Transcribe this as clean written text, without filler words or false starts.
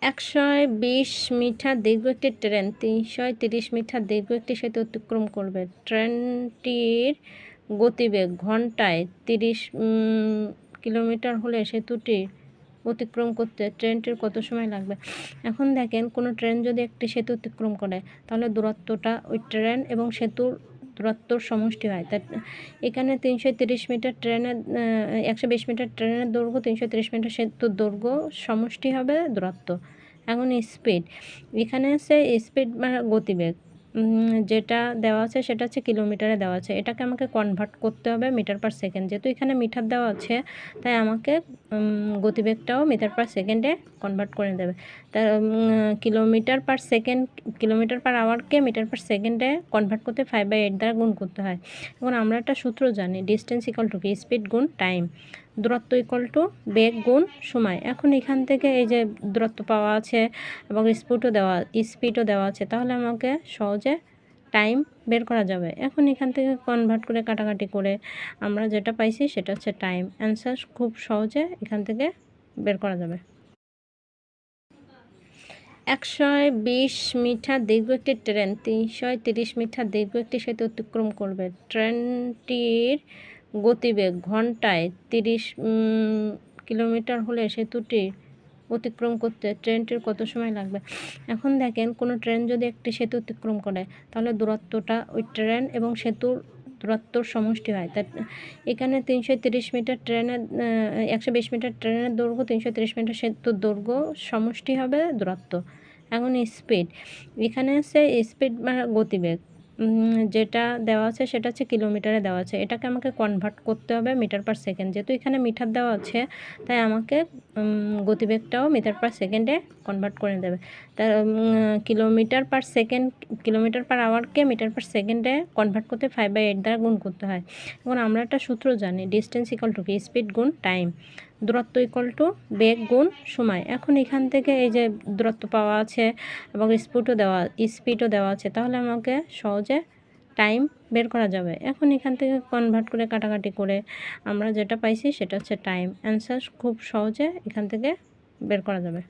120 metre দীর্ঘ একটি train 330 metre দীর্ঘ একটি সেতু অতিক্রম করবে। ট্রেনটির গতিবেগ ঘন্টায় 30 কিলোমিটার হলে সেতুটি অতিক্রম করতে ট্রেনটির কত সময় লাগবে? এখন দেখেন, কোনো ট্রেন যদি একটি সেতু অতিক্রম করে তাহলে দূরত্বটা ওই ট্রেন এবং সেতুর দূরত্বর সমষ্টি হয়। তা এখানে 330 মিটার ট্রেনের 120 মিটার ট্রেনের দৈর্ঘ্য, 330 মিটার সেতুর দৈর্ঘ্য সমষ্টি হবে দূরত্ব। এখন স্পিড, এখানে আছে স্পিড মানে গতিবেগ, যেটা দেওয়া আছে সেটা হচ্ছে কিলোমিটারে দেওয়া আছে। এটাকে আমাকে কনভার্ট করতে হবে মিটার পার সেকেন্ড। যেহেতু এখানে মিটার দেওয়া আছে তাই আমাকে গতিবেগটাও মিটার পার সেকেন্ডে কনভার্ট করে দেবে। তা kilometre per second, kilometre per আওয়ারকে মিটার পার সেকেন্ডে কনভার্ট করতে 5/8 দ্বারা গুণ করতে হয়। এখন আমরা একটা সূত্র জানি, ডিস্টেন্স ইকুয়াল টু কি, স্পিড গুণ টাইম, দূরত্ব ইকুয়াল টু বেগ গুণ সময়। এখন এখান থেকে এই যে দূরত্ব পাওয়া আছে এবং স্পিডও দেওয়া আছে, তাহলে আমাকে সহজে টাইম বের করা যাবে। এখন এখান থেকে কনভার্ট করে কাটাকাটি করে আমরা যেটা পাইছি সেটা হচ্ছে টাইম। অ্যান্সার খুব সহজে এখান থেকে বের করা যাবে। 120 মিটার দীর্ঘ একটি ট্রেন 330 মিটার দীর্ঘ একটি সেতু অতিক্রম করবে। ট্রেনটির গতিবেগ ঘন্টায় 30 কিলোমিটার হলে সেতুটি অতিক্রম করতে ট্রেনটির কত সময় লাগবে? এখন দেখেন, কোনো ট্রেন যদি একটি সেতু অতিক্রম করে তাহলে দূরত্বটা ওই ট্রেন এবং সেতুর দূরত্বর সমষ্টি হয়। তা এখানে 330 মিটার ট্রেনের 120 মিটার ট্রেনের দৈর্ঘ্য, 330 মিটার সেতুর দৈর্ঘ্য সমষ্টি হবে দূরত্ব। এখন স্পিড, এখানে আছে স্পিড মানে গতিবেগ, যেটা দেওয়া আছে সেটা হচ্ছে কিলোমিটারে দেওয়া আছে। এটাকে আমাকে কনভার্ট করতে হবে মিটার পার সেকেন্ড। যেহেতু এখানে মিটার দেওয়া আছে তাই আমাকে গতিবেগটাও মিটার পার সেকেন্ডে কনভার্ট করে দেবে। তা kilometre per second, kilometre per আওয়ারকে মিটার পার সেকেন্ডে কনভার্ট করতে 5/8 দ্বারা গুণ করতে হয়। এখন আমরা একটা সূত্র জানি, ডিস্টেন্স ইকুয়াল টু কি, স্পিড গুণ টাইম, দূরত্ব ইকুয়াল টু বেগ গুণ সময়। এখন এখান থেকে এই যে দূরত্ব পাওয়া আছে এবং স্পিডও দেওয়া আছে, তাহলে আমাকে সহজে টাইম বের করা যাবে। এখন এখান থেকে কনভার্ট করে কাটাকাটি করে আমরা যেটা পাইছি সেটা হচ্ছে টাইম। অ্যান্সার খুব সহজে এখান থেকে বের করা যাবে।